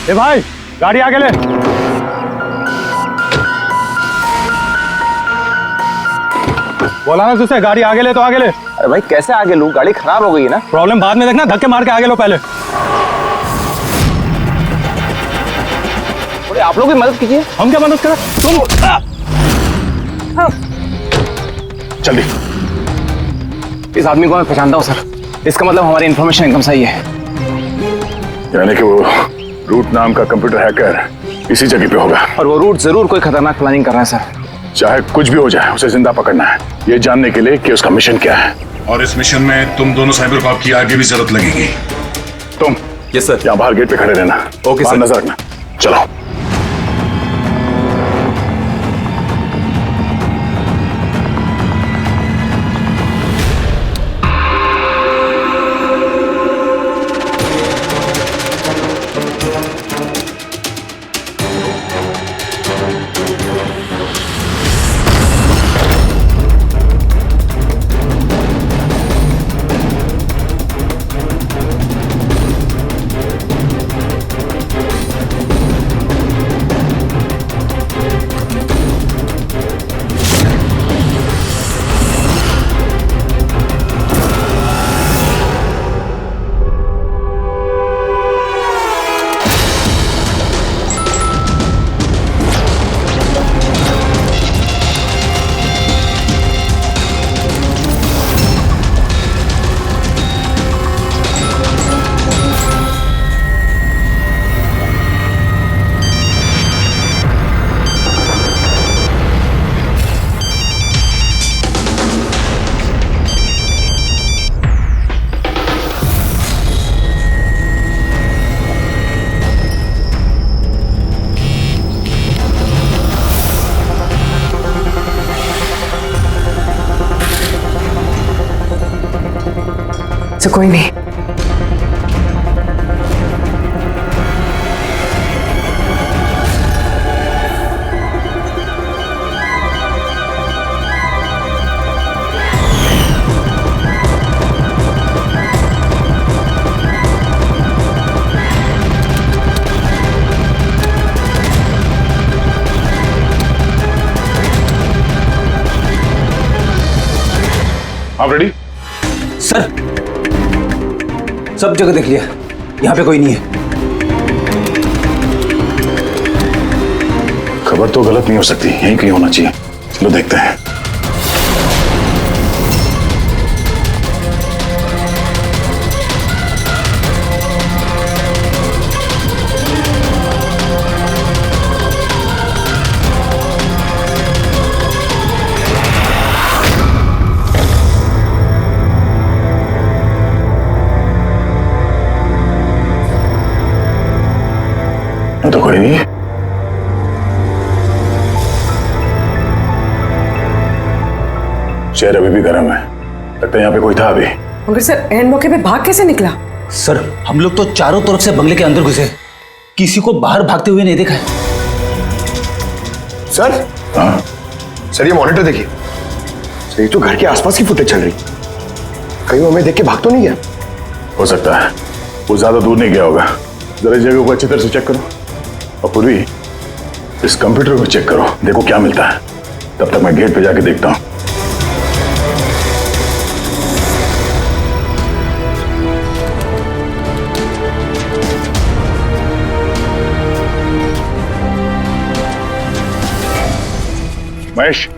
ए भाई, गाड़ी आगे ले। बोला ना तुझसे, गाड़ी आगे ले तो आगे ले। अरे भाई कैसे आगे लूं, गाड़ी खराब हो गई है ना। प्रॉब्लम बाद में देखना, धक्के मार के आगे लो पहले। थोड़ी आप लोग भी मदद कीजिए। हम क्या मदद करें, तुम जल्दी। इस आदमी को मैं पहचानता हूँ सर, इसका मतलब हमारी इन्फॉर्मेशन एकदम सही है। यानी कि वो रूट नाम का कंप्यूटर हैकर इसी जगह पे होगा, और वो रूट जरूर कोई खतरनाक प्लानिंग कर रहा है सर। चाहे कुछ भी हो जाए उसे जिंदा पकड़ना है, ये जानने के लिए कि उसका मिशन क्या है। और इस मिशन में तुम दोनों साइबर कॉप की आगे भी जरूरत लगेगी। तुम यस सर। यहाँ बाहर गेट पे खड़े रहना। ओके बाहर सर। नजर रखना। चलो। तो कोई नहीं। आप रेडी? सर सब जगह देख लिया, यहाँ पे कोई नहीं है। खबर तो गलत नहीं हो सकती, यहीं कहीं होना चाहिए। चलो देखते हैं। तो कोई नहीं। शहर अभी भी गर्म है, लगता है यहाँ पे कोई था अभी। मगर सर एंड मौके पे भाग कैसे निकला? सर हम लोग तो चारों तरफ से बंगले के अंदर घुसे, किसी को बाहर भागते हुए नहीं देखा है। सर हाँ? सर ये मॉनिटर देखिए सर, ये तो घर के आसपास की फुटेज चल रही, कहीं वो हमें देख के भाग तो नहीं गया? हो सकता है, वो ज्यादा दूर नहीं गया होगा। जरा जगह को अच्छी तरह से चेक करो, और पूर्वी इस कंप्यूटर को चेक करो, देखो क्या मिलता है। तब तक मैं गेट पे जाके देखता हूँ। महेश,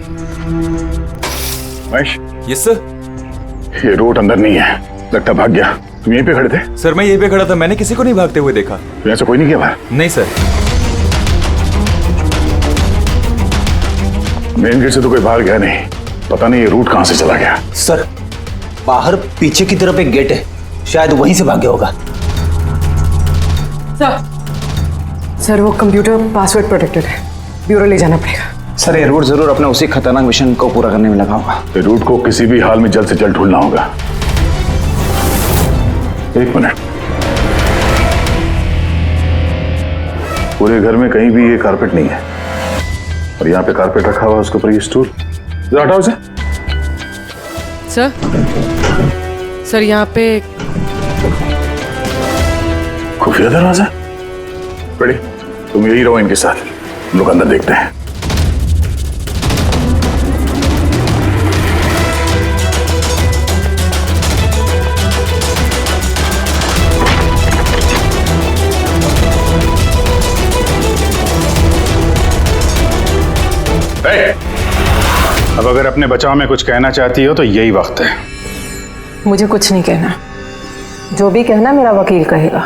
महेश। Yes sir. ये रोड अंदर नहीं है, लगता भाग गया। तुम यहीं पे खड़े थे? सर मैं यहीं पे खड़ा था, मैंने किसी को नहीं भागते हुए देखा। तो ऐसा कोई नहीं किया बाहर? नहीं सर। मेन गेट से तो कोई बाहर गया नहीं, पता नहीं ये रूट कहां से चला गया। सर बाहर पीछे की तरफ एक गेट है, शायद वहीं से भाग गया होगा। सर वो कंप्यूटर पासवर्ड प्रोटेक्टेड है, ब्यूरो ले जाना पड़ेगा। सर ये रूट जरूर अपने उसी खतरनाक मिशन को पूरा करने में लगा होगा। ये रूट को किसी भी हाल में जल्द से जल्द ढूंढना होगा। एक मिनट, पूरे घर में कहीं भी ये कारपेट नहीं है, और यहाँ पे कारपेट रखा हुआ है, उसके ऊपर ये स्टूल। जरा हटाओ इसे। सर यहाँ पे खुफिया दरवाजा। बड़ी तुम यही रहो इनके साथ, हम लोग अंदर देखते हैं। अब अगर अपने बचाव में कुछ कहना चाहती हो तो यही वक्त है। मुझे कुछ नहीं कहना, जो भी कहना मेरा वकील कहेगा।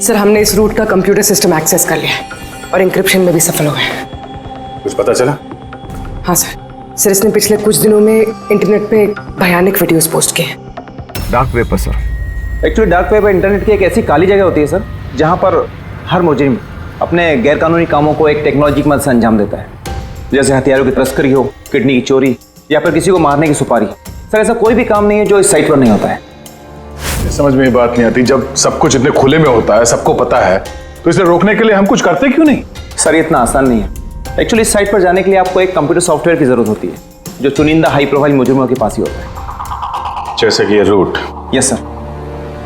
सर हमने इस रूट का कंप्यूटर सिस्टम एक्सेस कर लिया है और इंक्रिप्शन में भी सफल हो गए। कुछ पता चला? हाँ सर इसने पिछले कुछ दिनों में इंटरनेट पे भयानक वीडियोस पोस्ट किए हैं। डार्क वेब पर sir. Actually dark web internet की एक ऐसी काली जगह होती है सर, जहाँ पर हर मुजरिम अपने गैरकानूनी कामों को एक टेक्नोलॉजी की मदद से अंजाम देता है, जैसे हथियारों की तस्करी हो, किडनी की चोरी या फिर किसी को मारने की सुपारी। सर ऐसा कोई भी काम नहीं है जो इस साइट पर नहीं होता है। समझ में ये बात नहीं आती, जब सब कुछ इतने खुले में होता है, सबको पता है, तो इसे रोकने के लिए हम कुछ करते क्यों नहीं? सर ये इतना आसान नहीं है। एक्चुअली इस साइट पर जाने के लिए आपको एक कंप्यूटर सॉफ्टवेयर की जरूरत होती है, जो चुनिंदा हाई प्रोफाइल मुजरिमों के पास ही होता है। जैसे कि ये रूट। Yes sir.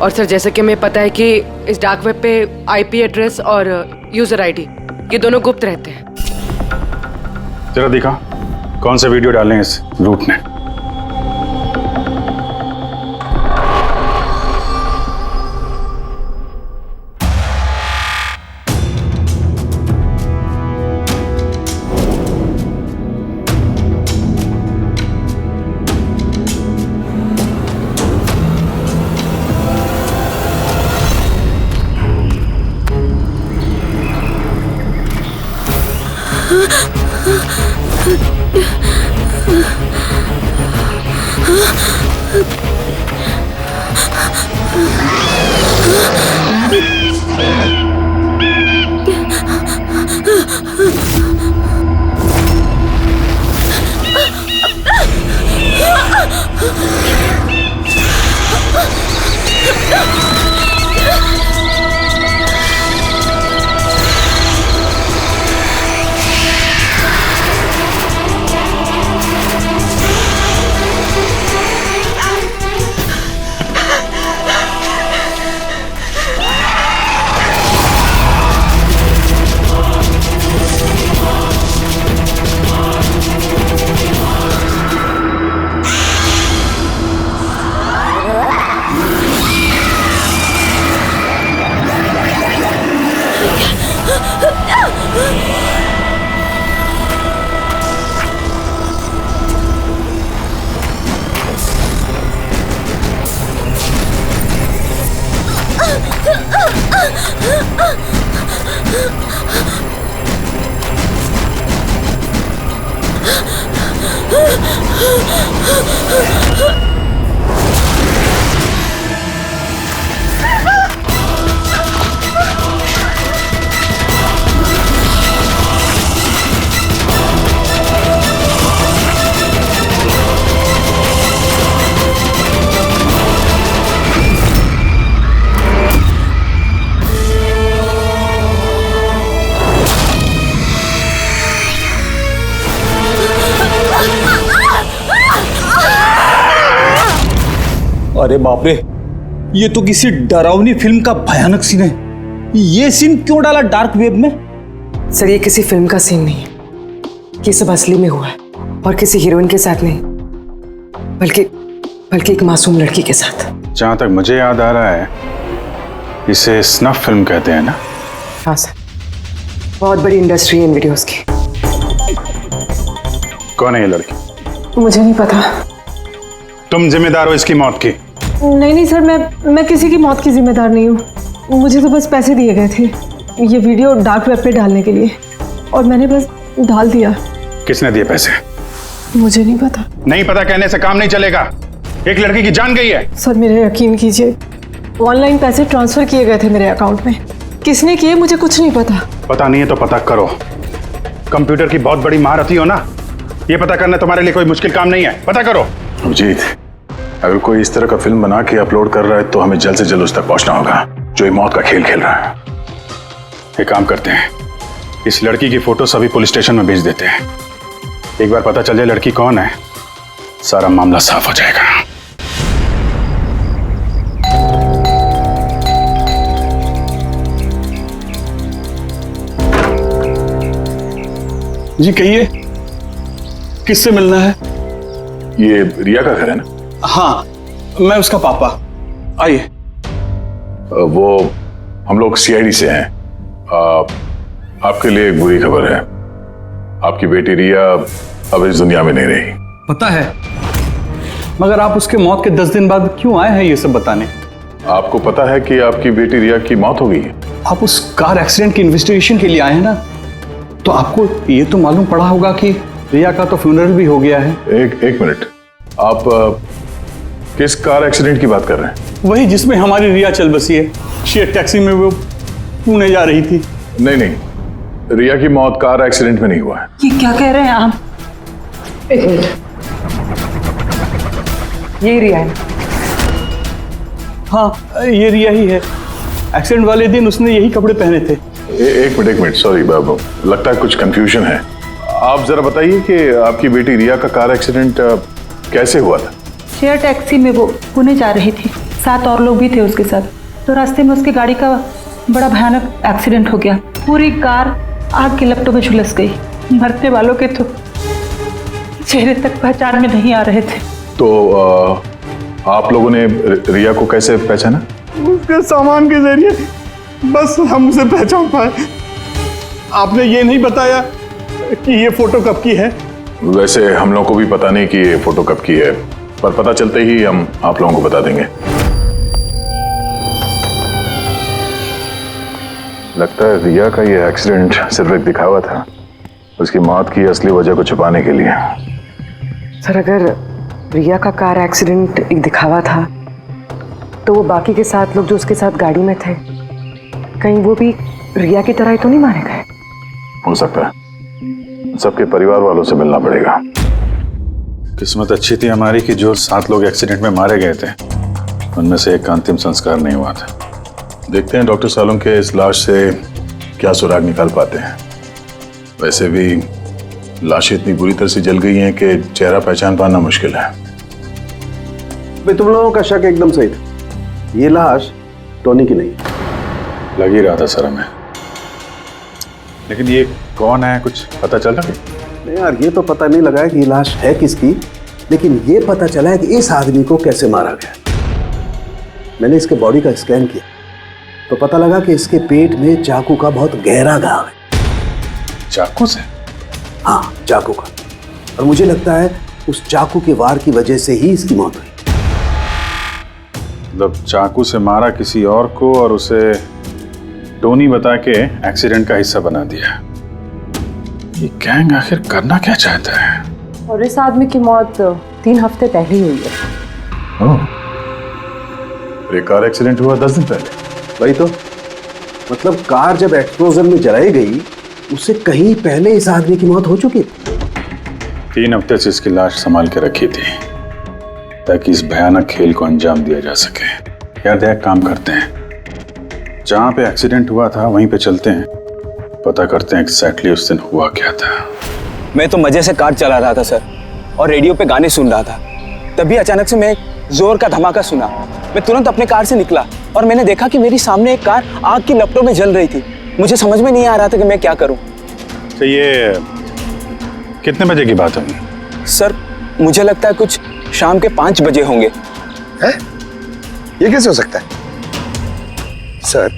और सर जैसे कि हमें पता है कि इस डार्क वेब पे IP एड्रेस और यूजर ID ये दोनों गुप्त रहते हैं। जरा दिखा कौन से वीडियो डाले हैं इस रूट ने। अरे बाप रे, ये तो किसी डरावनी फिल्म का भयानक सीन है। ये सीन क्यों डाला डार्क वेब में? सर ये किसी फिल्म का सीन नहीं है, ये सब असली में हुआ है और किसी हीरोइन के साथ नहीं, बल्कि एक मासूम लड़की के साथ। जहां तक मुझे याद आ रहा है इसे स्नफ फिल्म कहते हैं ना? हाँ सर, बहुत बड़ी इंडस्ट्री है इन वीडियोस की। कौन है ये लड़की? मुझे नहीं पता। तुम जिम्मेदार हो इसकी मौत की? नहीं सर, मैं किसी की मौत की जिम्मेदार नहीं हूँ। मुझे तो बस पैसे दिए गए थे ये वीडियो डार्क वेब पे डालने के लिए, और मैंने बस डाल दिया। किसने दिए पैसे? मुझे नहीं पता। नहीं पता कहने से काम नहीं चलेगा। एक लड़की की जान गई है। सर मेरे यकीन कीजिए, ऑनलाइन पैसे ट्रांसफर किए गए थे मेरे अकाउंट में। किसने किए मुझे कुछ नहीं पता। पता नहीं है तो पता करो। कंप्यूटर की बहुत बड़ी महारथी हो ना, ये पता करना तुम्हारे लिए कोई मुश्किल काम नहीं है। पता करो। अभिजीत, अगर कोई इस तरह का फिल्म बना के अपलोड कर रहा है तो हमें जल्द से जल्द उस तक पहुंचना होगा जो ये मौत का खेल खेल रहा है। एक काम करते हैं, इस लड़की की फोटो सभी पुलिस स्टेशन में भेज देते हैं। एक बार पता चल जाए लड़की कौन है, सारा मामला साफ हो जाएगा। जी कहिए, किससे मिलना है? ये रिया का घर है ना? हाँ, मैं उसका पापा। आइए। वो हम लोग सीआईडी से हैं। आपके लिए एक बुरी खबर है। आपकी बेटी रिया अब इस दुनिया में नहीं रही। पता है, मगर आप उसके मौत के 10 दिन बाद क्यों आए हैं ये सब बताने? आपको पता है कि आपकी बेटी रिया की मौत हो गई है? आप उस कार एक्सीडेंट की इन्वेस्टिगेशन के लिए आए हैं ना, तो आपको ये तो मालूम पड़ा होगा कि रिया का तो फ्यूनरल भी हो गया है। एक मिनट, आप किस कार एक्सीडेंट की बात कर रहे हैं? वही जिसमें हमारी रिया चल बसी है। शेयर टैक्सी में वो पुणे जा रही थी। नहीं, रिया की मौत कार एक्सीडेंट में नहीं हुआ है। ये क्या कह रहे हैं आप? एक मिनट, यही रिया है। हाँ, ये रिया ही है। एक्सीडेंट वाले दिन उसने यही कपड़े पहने थे। एक मिनट, सॉरी बाबू, लगता है कुछ कंफ्यूजन है। आप जरा बताइए कि आपकी बेटी रिया का कार एक्सीडेंट कैसे हुआ था? शेयर टैक्सी में वो पुणे जा रही थी, 7 और लोग भी थे उसके साथ। तो रास्ते में उसकी गाड़ी का बड़ा भयानक एक्सीडेंट हो गया। पूरी कार आग के लपटों में झुलस गई। मरने वालों के तो चेहरे तक पहचान में नहीं आ रहे थे। तो आप लोगों ने रिया को कैसे पहचाना? उसके सामान के जरिए बस हम उसे पहचान पाए। आपने ये नहीं बताया कि ये फोटो कब की है? वैसे हम लोगों को भी पता नहीं कि ये फोटो कब की है, पर पता चलते ही हम आप लोगों को बता देंगे। लगता है रिया का ये एक्सीडेंट सिर्फ एक दिखावा था, उसकी मौत की असली वजह को छुपाने के लिए। सर, अगर रिया का कार एक्सीडेंट एक दिखावा था, तो वो बाकी के 7 लोग जो उसके साथ गाड़ी में थे, कहीं वो भी रिया की तरह ही तो नहीं मारे गए? हो सकता है। सबके परिवार वालों से मिलना पड़ेगा। किस्मत अच्छी थी हमारी कि जो 7 लोग एक्सीडेंट में मारे गए थे, उनमें से एक का अंतिम संस्कार नहीं हुआ था। देखते हैं डॉक्टर सालों के इस लाश से क्या सुराग निकाल पाते हैं। वैसे भी लाशें इतनी बुरी तरह से जल गई हैं कि चेहरा पहचान पाना मुश्किल है। भाई तुम लोगों का शक एकदम सही था, ये लाश टोनी की नहीं। लग ही रहा था सर हमें, लेकिन ये कौन है कुछ पता चला? नहीं यार, ये तो पता नहीं लगा है कि ये लाश है किसकी, लेकिन ये पता चला है कि इस आदमी को कैसे मारा गया। मैंने इसके बॉडी का स्कैन किया तो पता लगा कि इसके पेट में चाकू का बहुत गहरा घाव है। चाकू से? हाँ, चाकू का। और मुझे लगता है उस चाकू के वार की वजह से ही इसकी मौत हुई। मतलब चाकू से मारा किसी और को और उसे टोनी बता के एक्सीडेंट का हिस्सा बना दिया। ये गैंग आखिर करना क्या चाहता है? और इस आदमी की मौत 3 हफ्ते पहले ही हुई है। ये कार एक्सीडेंट हुआ 10 दिन पहले। वही तो, मतलब कार जब एक्सप्लोजन में जलाई गई उससे कहीं पहले इस आदमी की मौत हो चुकी थी। 3 हफ्ते से इसकी लाश संभाल के रखी थी ताकि इस भयानक खेल को अंजाम दिया जा सके। यार एक काम करते हैं, जहां पे एक्सीडेंट हुआ था वहीं पे चलते हैं, पता करते हैं एग्जैक्टली उस दिन हुआ क्या था। मैं तो मजे से कार चला रहा था सर, और रेडियो पे गाने सुन रहा था। तभी अचानक से मैं जोर का धमाका सुना। मैं तुरंत अपने कार से निकला और मैंने देखा कि मेरी सामने एक कार आग की लपटों में जल रही थी। मुझे समझ में नहीं आ रहा था कि मैं क्या करूं। तो ये कितने बजे की बात होगी? सर मुझे लगता है कुछ शाम के 5 बजे होंगे। है? ये कैसे हो सकता है? सर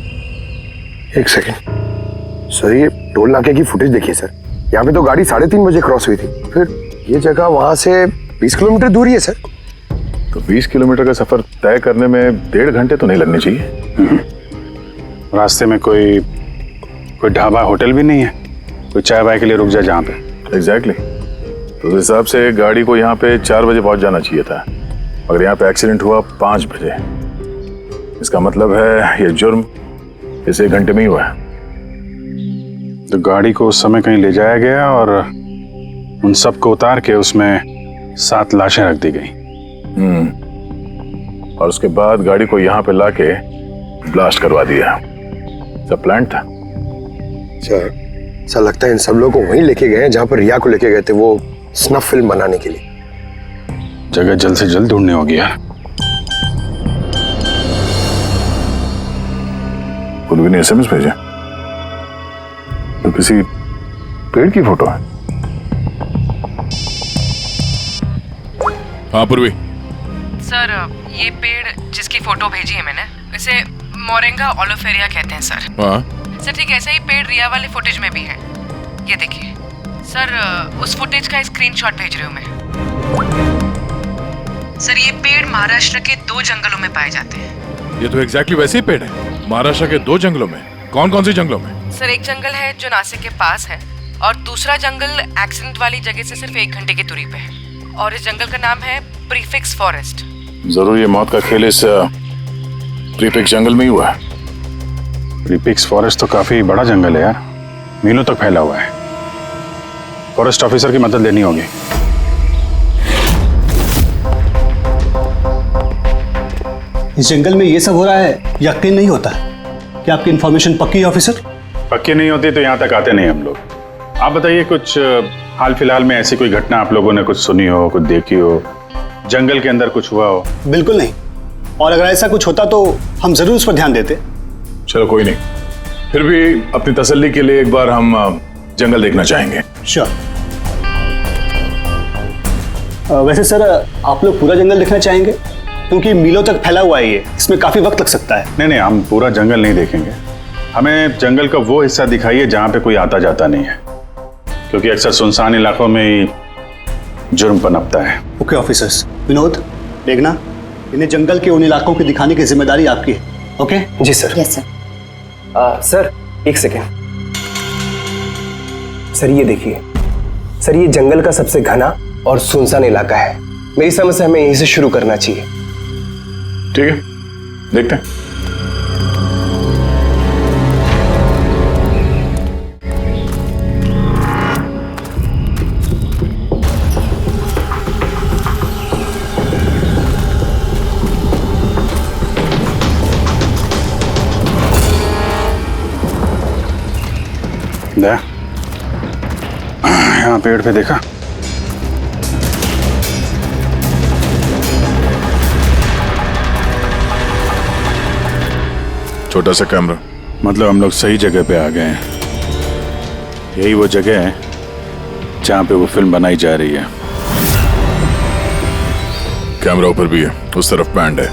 एक सेकंड सर, ये टोल नाके की फुटेज देखिए सर। यहाँ पे तो गाड़ी 3:30 बजे क्रॉस हुई थी, फिर ये जगह वहां से 20 किलोमीटर दूर ही है सर। तो 20 किलोमीटर का सफर तय करने में 1.5 घंटे तो नहीं लगने चाहिए। रास्ते में कोई ढाबा होटल भी नहीं है, कोई चाय वाय के लिए रुक जाए जहाँ पे? एग्जैक्टली। तो उस हिसाब से गाड़ी को यहाँ पे 4 बजे पहुंच जाना चाहिए था, मगर यहाँ पे एक्सीडेंट हुआ 5 बजे। इसका मतलब है ये जुर्म इस 1 घंटे में ही हुआ है। तो गाड़ी को उस समय कहीं ले जाया गया और उन सबको उतार के उसमें 7 लाशें रख दी गई। और उसके बाद गाड़ी को यहाँ पे लाके ब्लास्ट करवा दिया। सब प्लान था। सर ऐसा लगता है इन सब लोगों को वहीं लेके गए हैं जहां पर रिया को लेके गए थे, वो स्नफ फिल्म बनाने के लिए। जगह जल्द से जल्द ढूंढनी होगी यार। उन्होंने SMS भेजा तो किसी पेड़ की फोटो है। हाँ पूर्वी। सर ये पेड़ जिसकी फोटो भेजी है मैंने, इसे मोरिंगा ओलिफेरिया कहते हैं सर। हाँ सर ठीक ऐसा ही पेड़ रिया वाले फुटेज में भी है। ये देखिए सर, उस फुटेज का स्क्रीनशॉट भेज रही हूँ मैं। सर ये पेड़ महाराष्ट्र के 2 जंगलों में पाए जाते हैं। ये तो एग्जैक्टली वैसे ही पेड़ है, महाराष्ट्र के 2 जंगलों में। कौन कौन से जंगलों में? सर एक जंगल है जो नासिक के पास है, और दूसरा जंगल एक्सीडेंट वाली जगह से सिर्फ 1 घंटे की दूरी पे है, और इस जंगल का नाम है प्रीफिक्स फॉरेस्ट। जरूर ये मौत का खेल इस प्रीफिक्स जंगल में ही हुआ है। प्रीफिक्स फॉरेस्ट तो काफी बड़ा जंगल है यार, मीलों तक फैला हुआ है। फॉरेस्ट ऑफिसर की मदद लेनी होगी। इस जंगल में ये सब हो रहा है, यकीन नहीं होता है कि आपकी इंफॉर्मेशन पक्की है ऑफिसर? पक्की नहीं होती तो यहाँ तक आते नहीं हम लोग। आप बताइए, कुछ हाल फिलहाल में ऐसी कोई घटना आप लोगों ने कुछ सुनी हो, कुछ देखी हो, जंगल के अंदर कुछ हुआ हो? बिल्कुल नहीं, और अगर ऐसा कुछ होता तो हम जरूर उस पर ध्यान देते। चलो कोई नहीं, फिर भी अपनी तसल्ली के लिए एक बार हम जंगल देखना चाहेंगे। श्योर। वैसे सर आप लोग पूरा जंगल देखना चाहेंगे? क्योंकि मीलों तक फैला हुआ है ये, इसमें काफी वक्त लग सकता है। नहीं, हम पूरा जंगल नहीं देखेंगे। हमें जंगल का वो हिस्सा दिखाइए जहाँ पे कोई आता जाता नहीं है, क्योंकि अक्सर सुनसान इलाकों में ही जुर्म पनपता है। Okay officers. विनोद, मेघना, इन्हें जंगल के उन इलाकों की दिखाने की जिम्मेदारी आपकी है। ओके? जी सर। Yes sir. सर एक सेकेंड। सर ये देखिए, सर ये जंगल का सबसे घना और सुनसान इलाका है। मेरी समझ से हमें यहीं से शुरू करना चाहिए। ठीक है, देखते हैं। यहाँ पेड़ पे देखा? छोटा सा कैमरा। मतलब हम लोग सही जगह पे आ गए हैं। यही वो जगह है जहाँ पे वो फिल्म बनाई जा रही है। कैमरा ऊपर भी है, उस तरफ बैंड है।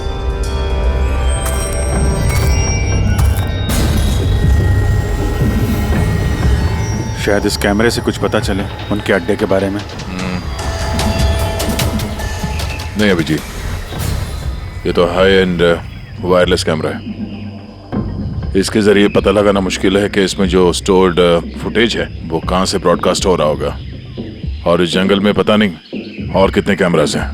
शायद इस कैमरे से कुछ पता चले उनके अड्डे के बारे में। नहीं अभिजीत, ये तो हाई एंड वायरलेस कैमरा है। इसके जरिए पता लगाना मुश्किल है कि इसमें जो स्टोर्ड फुटेज है वो कहाँ से ब्रॉडकास्ट हो रहा होगा, और इस जंगल में पता नहीं और कितने कैमरास हैं।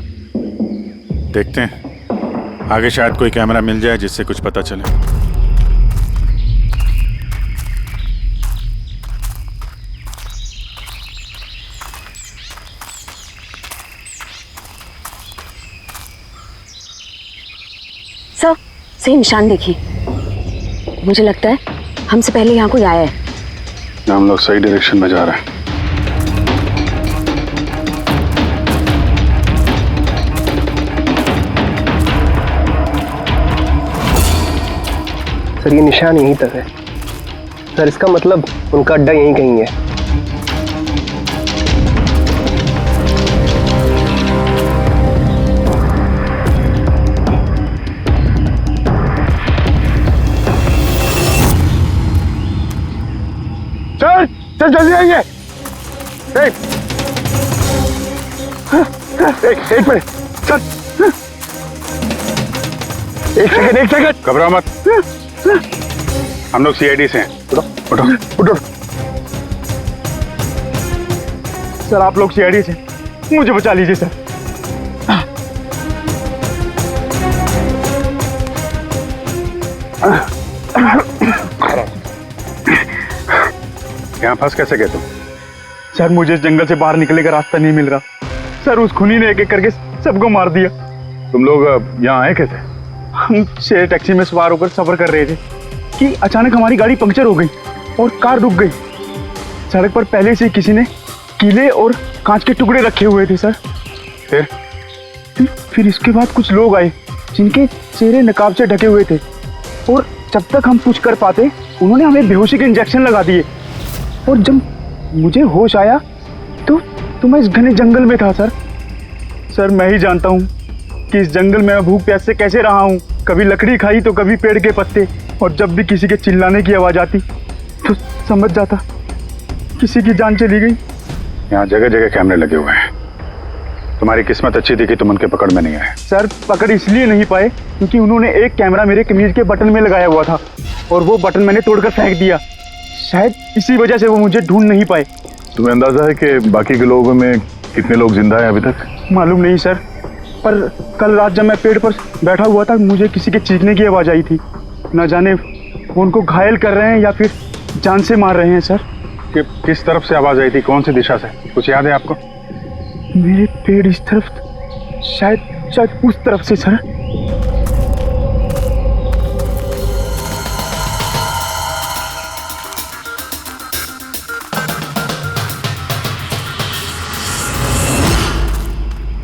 देखते हैं, आगे शायद कोई कैमरा मिल जाए जिससे कुछ पता चले। सर, सही निशान देखिए। मुझे लगता है हमसे पहले यहाँ कोई आया है। हम लोग सही डायरेक्शन में जा रहे हैं। सर ये निशान यहीं तक है। सर इसका मतलब उनका अड्डा यहीं कहीं है। चल जल्दी आइए। एक मिनट, चल। एक सेकंड। घबराओ मत, हम लोग सीआईडी से हैं। उठो उठो। सर आप लोग सीआईडी से, मुझे बचा लीजिए सर। यहाँ फंस कैसे गए तुम? सर मुझे इस जंगल से बाहर निकलने का रास्ता नहीं मिल रहा। सर उस खूनी ने एक एक करके सबको मार दिया। तुम लोग यहाँ आए कैसे? हम शेयर टैक्सी में सवार होकर सफर कर रहे थे कि अचानक हमारी गाड़ी पंक्चर हो गई और कार रुक गई। सड़क पर पहले से किसी ने कीले और कांच के टुकड़े रखे हुए थे सर। फिर इसके बाद कुछ लोग आए जिनके चेहरे नकाब से ढके हुए थे, और जब तक हम कुछ कर पाते उन्होंने हमें बेहोशी के इंजेक्शन लगा दिए। और जब मुझे होश आया तो मैं इस घने जंगल में था सर। सर मैं ही जानता हूँ कि इस जंगल में मैं भूख प्यास से कैसे रहा हूँ। कभी लकड़ी खाई तो कभी पेड़ के पत्ते, और जब भी किसी के चिल्लाने की आवाज आती तो समझ जाता किसी की जान चली गई। यहाँ जगह जगह कैमरे लगे हुए हैं। तुम्हारी किस्मत अच्छी थी कि तुम उनके पकड़ में नहीं आए। सर पकड़ इसलिए नहीं पाए क्योंकि उन्होंने एक कैमरा मेरे कमीज के बटन में लगाया हुआ था और वो बटन मैंने तोड़कर फेंक दिया। शायद इसी वजह से वो मुझे ढूंढ नहीं पाए। तुम्हें अंदाजा है कि बाकी के लोगों में कितने लोग जिंदा हैं अभी तक? मालूम नहीं सर, पर कल रात जब मैं पेड़ पर बैठा हुआ था मुझे किसी के चीखने की आवाज आई थी। न जाने वो उनको घायल कर रहे हैं या फिर जान से मार रहे हैं सर। किस तरफ से आवाज आई थी, कौन सी दिशा से, कुछ याद है आपको? मेरे पेड़ इस तरफ, शायद उस तरफ से सर।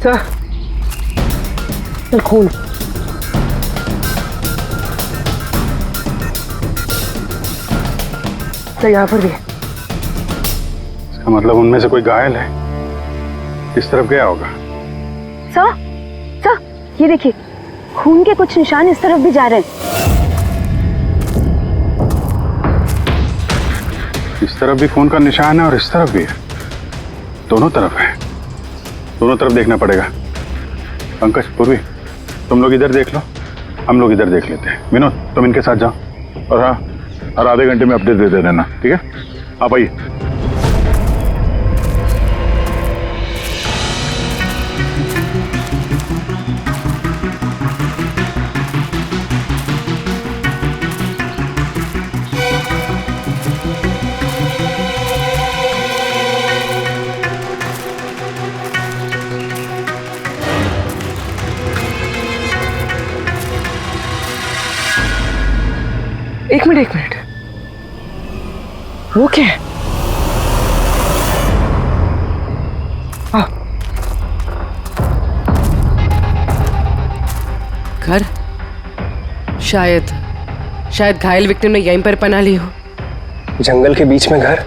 सर खून। सर यहाँ पर भी है। इसका मतलब उनमें से कोई घायल है। किस तरफ गया होगा? सर ये देखिए, खून के कुछ निशान इस तरफ भी जा रहे हैं। इस तरफ भी खून का निशान है और इस तरफ भी है। दोनों तरफ है। दोनों तरफ देखना पड़ेगा। पंकज, पूर्वी, तुम लोग इधर देख लो, हम लोग इधर देख लेते हैं। विनोद, तुम इनके साथ जाओ और हाँ, हर आधे घंटे में अपडेट दे देना, ठीक है? आप आइए। एक मिनट, वो क्या है? घर? शायद घायल विक्टिम ने यहीं पर पनाह ली हो। जंगल के बीच में घर,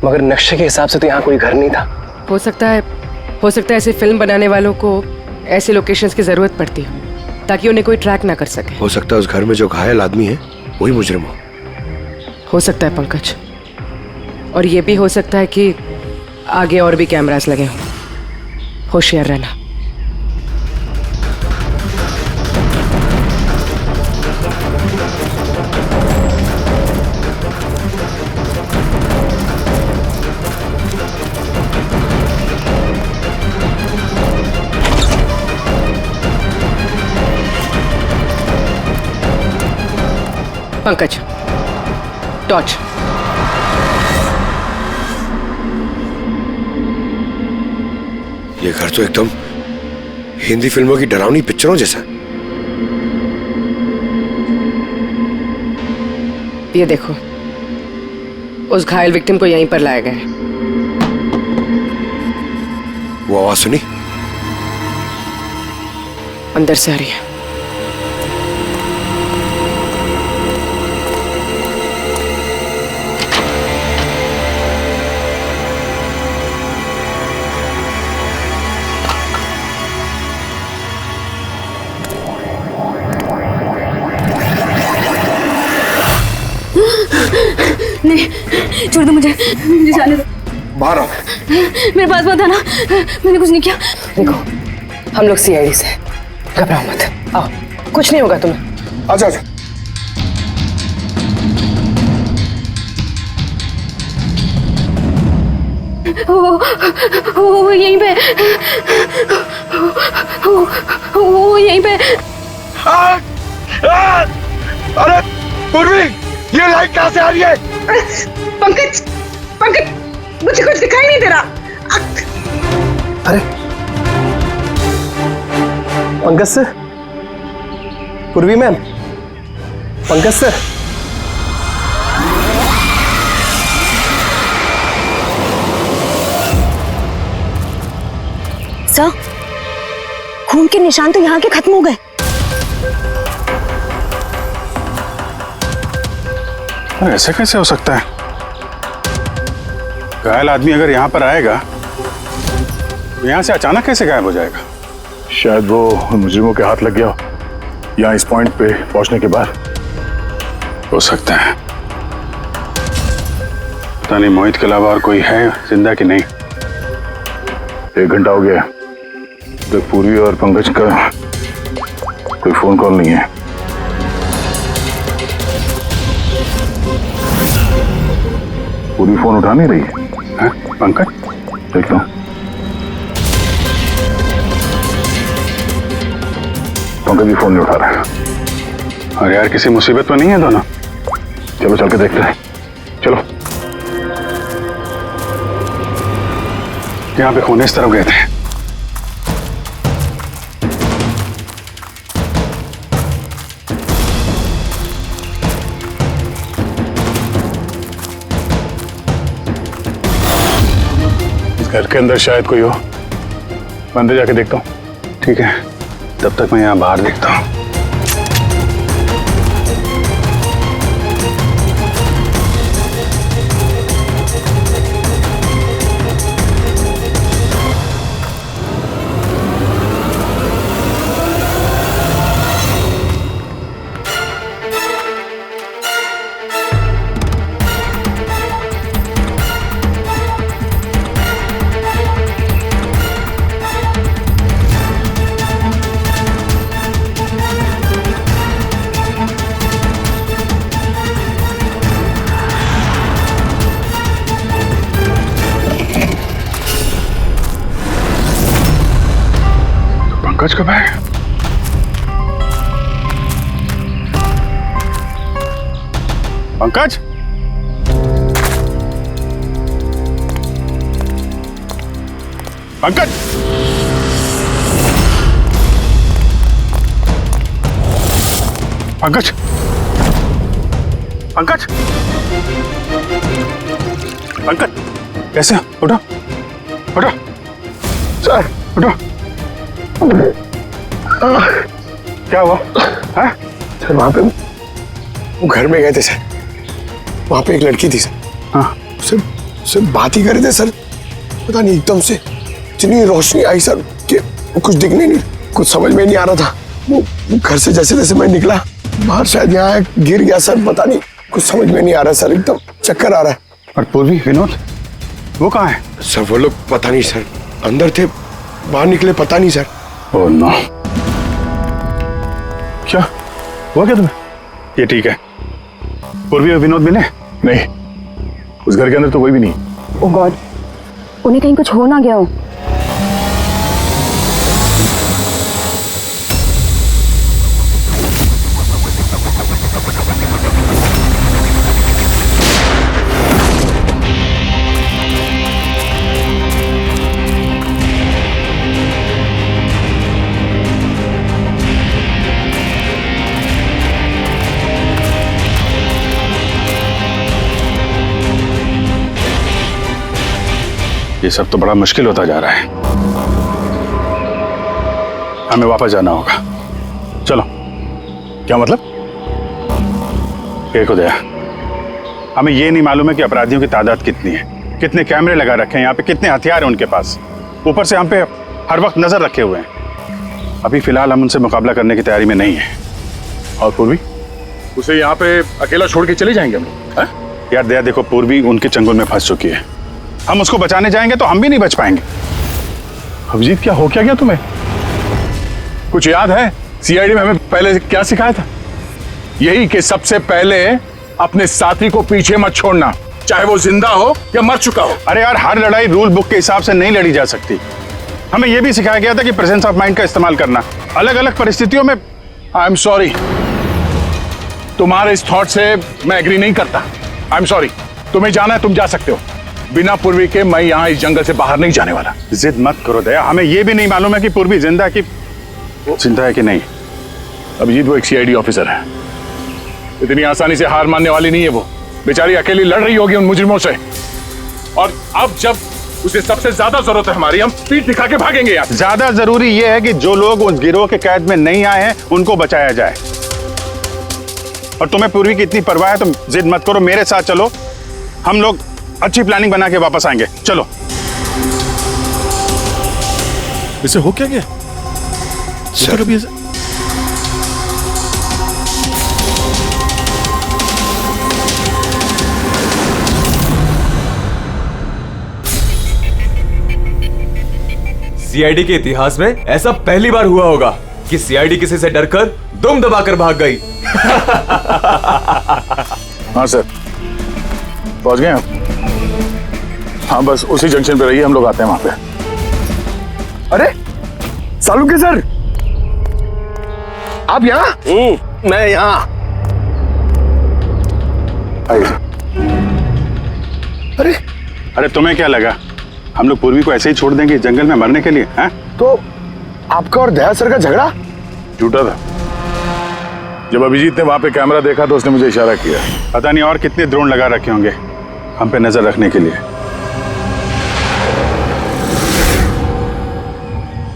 मगर नक्शे के हिसाब से तो यहाँ कोई घर नहीं था। हो सकता है ऐसे फिल्म बनाने वालों को ऐसे लोकेशंस की जरूरत पड़ती हो ताकि उन्हें कोई ट्रैक ना कर सके। हो सकता है उस घर में जो घायल आदमी है वही मुजरिम हो सकता है पंकज, और ये भी हो सकता है कि आगे और भी कैमरास लगे हों। होशियार रहना। पंकज, टॉर्च। ये घर तो एकदम हिंदी फिल्मों की डरावनी पिक्चरों जैसा। ये देखो, उस घायल विक्टिम को यहीं पर लाया गया है। वो आवाज सुनी? अंदर से आ रही है। नहीं, छोड़ दो मुझे जाने दो। बाहर आओ। मेरे पास मत आना, मैंने कुछ नहीं किया। देखो, हम लोग सीआईडी से, घबराओ मत। आओ, कुछ नहीं होगा तुम्हें। आजा आजा। वो यहीं पे, वो यहीं पे। अरे पूर्वी, ये लाइट कहाँ से आ रही है? पंकज, मुझे कुछ दिखाई नहीं दे रहा। अरे पंकज सर, पूर्वी मैम, पंकज सर। सर, खून के निशान तो यहाँ के खत्म हो गए। ऐसे कैसे हो सकता है? घायल आदमी अगर यहाँ पर आएगा यहाँ से अचानक कैसे गायब हो जाएगा? शायद वो मुजरिमों के हाथ लग गया हो, यहाँ इस पॉइंट पे पहुंचने के बाद। हो सकता है। पता नहीं मोहित के अलावा और कोई है जिंदा कि नहीं। 1 घंटा हो गया जब पूर्वी और पंकज का कोई फोन कॉल नहीं है। पूरी फोन उठा नहीं रही है। पंकज देख लो। पंकज भी फोन नहीं उठा रहा है। और यार किसी मुसीबत में नहीं है दोनों? चलो चल के देखते हैं। चलो। यहाँ पे खून इस तरफ गए थे। घर के अंदर शायद कोई हो। मैं अंदर जाके देखता हूँ। ठीक है, तब तक मैं यहाँ बाहर देखता हूँ। पंकज कब है? पंकज? पंकज? पंकज? पंकज? पंकज? कैसे? उठो, उठो, सर, उठो। क्या हुआ? सर वहां पे वो घर में गए थे सर, वहां पे एक लड़की थी सर। हाँ। उससे बात ही कर रहे थे सर, पता नहीं एकदम से इतनी रोशनी आई सर कि कुछ दिखने नहीं, कुछ समझ में नहीं आ रहा था। वो घर से जैसे जैसे मैं निकला बाहर, शायद यहाँ गिर गया सर, पता नहीं, कुछ समझ में नहीं आ रहा सर, एकदम चक्कर आ रहा है। और पूर्वी, विनोद, वो कहाँ है? सर वो लोग पता नहीं सर, अंदर थे, बाहर निकले पता नहीं सर। Oh no. क्या हुआ क्या तुम्हें? ये ठीक है। पूर्वी और विनोद मिले? नहीं, उस घर के अंदर तो कोई भी नहीं। ओह गॉड, उन्हें कहीं कुछ हो ना गया हो। ये सब तो बड़ा मुश्किल होता जा रहा है। हमें वापस जाना होगा। चलो। क्या मतलब? देखो दया, हमें ये नहीं मालूम है कि अपराधियों की तादाद कितनी है, कितने कैमरे लगा रखे हैं यहाँ पे, कितने हथियार हैं उनके पास। ऊपर से हम पे हर वक्त नजर रखे हुए हैं। अभी फिलहाल हम उनसे मुकाबला करने की तैयारी में नहीं है। और पूर्वी, उसे यहाँ पे अकेला छोड़ के चले जाएंगे हम लोग? यार दया देखो, पूर्वी उनके चंगुल में फंस चुकी है। हम उसको बचाने जाएंगे तो हम भी नहीं बच पाएंगे। अभिजीत, क्या हो क्या गया तुम्हें? कुछ याद है सीआईडी में हमें पहले क्या सिखाया था? यही कि सबसे पहले अपने साथी को पीछे मत छोड़ना, चाहे वो जिंदा हो या मर चुका हो। अरे यार, हर लड़ाई रूल बुक के हिसाब से नहीं लड़ी जा सकती। हमें यह भी सिखाया गया था कि प्रेजेंस ऑफ माइंड का इस्तेमाल करना अलग अलग परिस्थितियों में। आई एम सॉरी, तुम्हारे इस थॉट से मैं एग्री नहीं करता। I am sorry. तुम्हें जाना है तुम जा सकते हो, बिना पूर्वी के मैं यहाँ इस जंगल से बाहर नहीं जाने वाला। जिद मत करो दया, हमें यह भी नहीं मालूम है कि पूर्वी जिंदा है कि नहीं। अभिजीत, वो एक सीआईडी ऑफिसर है, इतनी आसानी से हार मानने वाली नहीं है। वो बेचारी अकेली लड़ रही होगी उन मुजरिमों से, और अब जब उसे सबसे ज्यादा जरूरत है हमारी, हम पीठ दिखा के भागेंगे यार। ज्यादा जरूरी यह है कि जो लोग उस गिरोह के कैद में नहीं आए हैं उनको बचाया जाए। और तुम्हें पूर्वी की इतनी परवाह है तो जिद मत करो, मेरे साथ चलो, हम लोग अच्छी प्लानिंग बना के वापस आएंगे। चलो। इसे हो क्या गया? सर अभी सीआईडी के इतिहास में ऐसा पहली बार हुआ होगा कि सीआईडी किसी से डरकर दुम दबाकर भाग गई। हाँ सर, पहुंच गए आप? हाँ बस उसी जंक्शन पे रहिए, हम लोग आते हैं वहां पे। अरे सालुके सर, आप यहाँ? मैं यहाँ। अरे अरे तुम्हें क्या लगा हम लोग पूर्वी को ऐसे ही छोड़ देंगे जंगल में मरने के लिए? हैं? तो आपका और दया सर का झगड़ा झूठा था। जब अभिजीत ने वहां पे कैमरा देखा तो उसने मुझे इशारा किया। पता नहीं और कितने ड्रोन लगा रखे होंगे हम पे नजर रखने के लिए।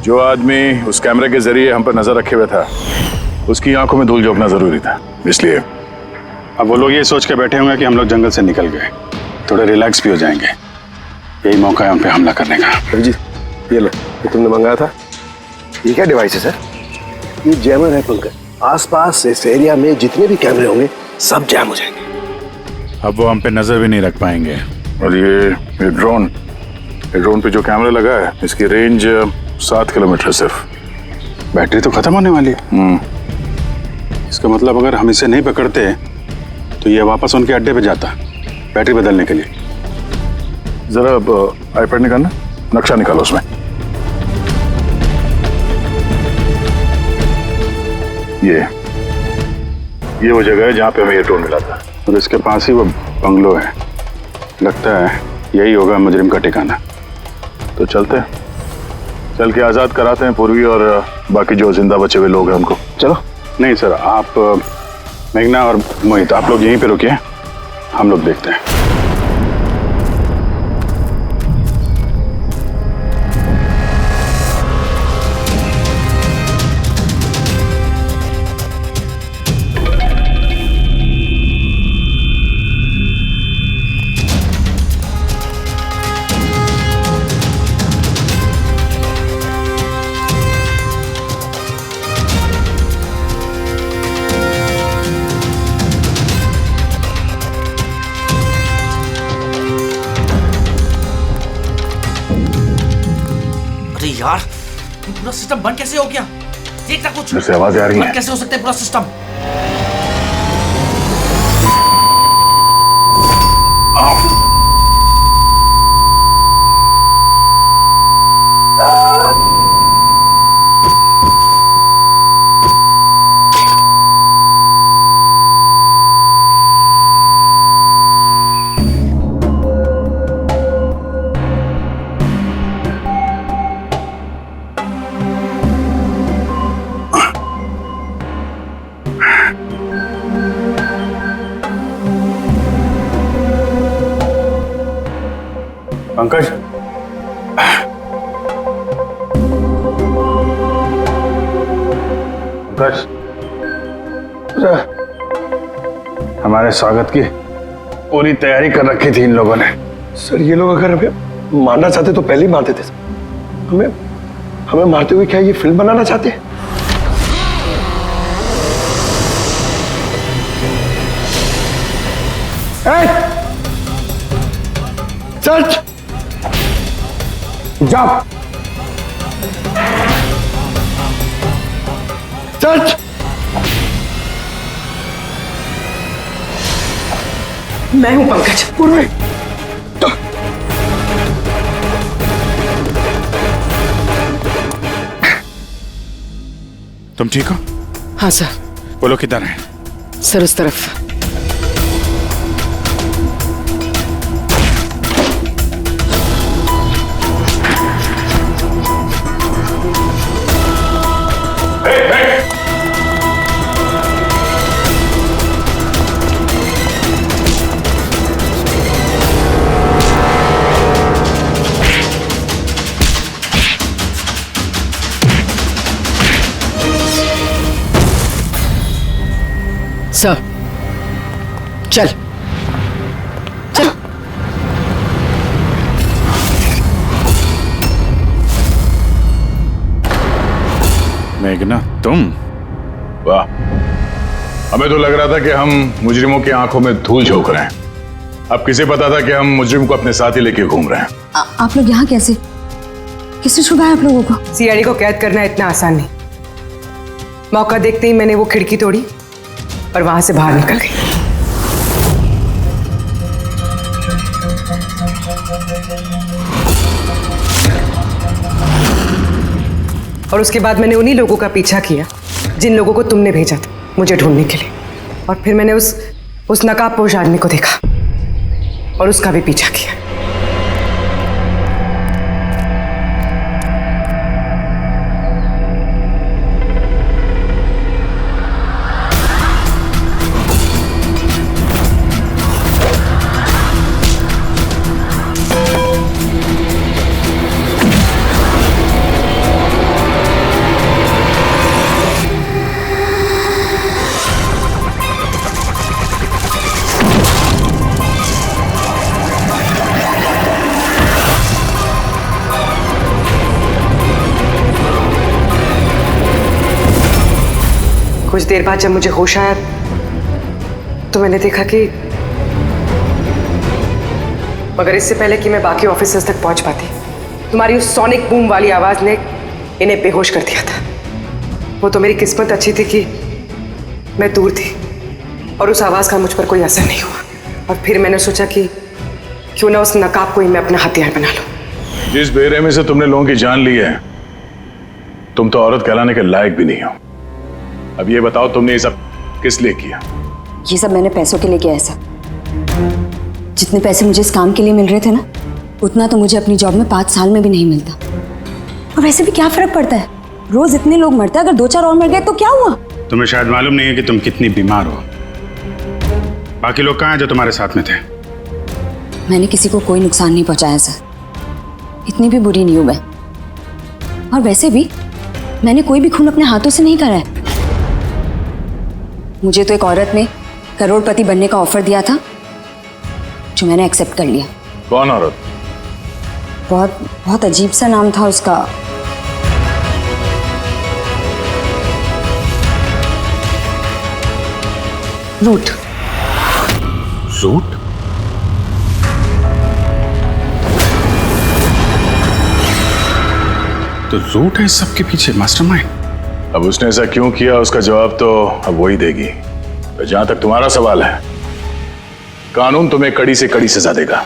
जो आदमी उस कैमरे के जरिए हम पर नजर रखे हुए था उसकी आंखों में धूल झोंकना जरूरी था, इसलिए अब वो लोग ये सोच के बैठे होंगे कि हम लोग जंगल से निकल गए, थोड़े रिलैक्स भी हो जाएंगे। यही मौका है उन पे हमला करने का। अभिजीत, ये लो, ये तुमने मंगाया था। ये क्या डिवाइस है सर? ये जैमर है पंकज। आसपास इस एरिया में जितने भी कैमरे होंगे सब जैम हो जाएंगे। अब वो हम पे नजर भी नहीं रख पाएंगे। और ये ड्रोन पे जो कैमरा लगा है इसकी रेंज 7 किलोमीटर सिर्फ। बैटरी तो खत्म होने वाली है। इसका मतलब अगर हम इसे नहीं पकड़ते तो ये वापस उनके अड्डे पे जाता बैटरी बदलने के लिए। जरा आईपैड निकालना, नक्शा निकालो उसमें। ये वो जगह है जहाँ पे हमें ये ड्रोन मिला था और इसके पास ही वो बंगलो है। लगता है यही होगा मुजरिम का ठिकाना। तो चलते हैं, चल के आजाद कराते हैं पूर्वी और बाकी जो जिंदा बचे हुए लोग हैं उनको। चलो। नहीं सर, आप मेघना और मोहित आप लोग यहीं पे रुकिए, हम लोग देखते हैं। यार, ये पूरा सिस्टम बंद कैसे हो गया? देखना कुछ। इधर से आवाज़ें आ रही हैं। बंद कैसे हो सकता है पूरा सिस्टम? पंकज, पंकज, हमारे स्वागत की पूरी तैयारी कर रखी थी इन लोगों ने। सर ये लोग अगर हमें मारना चाहते तो पहले ही मार देते। हमें मारते हुए क्या ये फिल्म बनाना चाहते हैं? सच जाओ, सच। मैं हूं पंकज। पूर्वी, तुम ठीक हो? हाँ सर। वो लोग किधर हैं? सर उस तरफ। सर चल चल। मेघना तुम? वाह, हमें तो लग रहा था कि हम मुजरिमों की आंखों में धूल झोंक रहे हैं। अब किसे पता था कि हम मुजरिम को अपने साथ ही लेके घूम रहे हैं। आप लोग यहाँ कैसे? किसने छुड़ाया आप लोगों को? सीआईडी को कैद करना इतना आसान नहीं। मौका देखते ही मैंने वो खिड़की तोड़ी और वहां से बाहर निकल गई। और उसके बाद मैंने उन्हीं लोगों का पीछा किया जिन लोगों को तुमने भेजा था मुझे ढूंढने के लिए। और फिर मैंने उस नकाबपोश आदमी को देखा और उसका भी पीछा किया। कुछ देर बाद जब मुझे होश आया तो मैंने देखा कि मगर इससे पहले कि मैं बाकी ऑफिसर्स तक पहुंच पाती, तुम्हारी उस सोनिक बूम वाली आवाज ने इन्हें बेहोश कर दिया था। वो तो मेरी किस्मत अच्छी थी कि मैं दूर थी और उस आवाज का मुझ पर कोई असर नहीं हुआ। और फिर मैंने सोचा कि क्यों ना उस नकाब को ही मैं अपना हथियार बना लूं। जिस बेरहमी से तुमने लोगों की जान ली है, तुम तो औरत कहलाने के लायक भी नहीं हो। अब ये बताओ, तुमने ये सब किस लिए किया? ये सब मैंने पैसों के लिए किया है सर। जितने पैसे मुझे इस काम के लिए मिल रहे थे ना, उतना तो मुझे अपनी जॉब में 5 साल में भी नहीं मिलता। और वैसे भी क्या फर्क पड़ता है, रोज इतने लोग मरते हैं, अगर 2-4 और मर गए तो क्या हुआ? तुम्हें शायद मालूम नहीं है कि तुम कितनी बीमार हो। बाकी लोग कहाँ हैं जो तुम्हारे साथ में थे? मैंने किसी को कोई नुकसान नहीं पहुंचाया सर, इतनी भी बुरी नहीं हूं मैं। और वैसे भी मैंने कोई भी खून अपने हाथों से नहीं करा है। मुझे तो एक औरत ने करोड़पति बनने का ऑफर दिया था जो मैंने एक्सेप्ट कर लिया। कौन औरत? बहुत अजीब सा नाम था उसका। रूट। रूट? तो रूट है इस सब के पीछे मास्टरमाइंड। अब उसने ऐसा क्यों किया, उसका जवाब तो अब वही देगी। तो जहां तक तुम्हारा सवाल है, कानून तुम्हें कड़ी से कड़ी सजा देगा।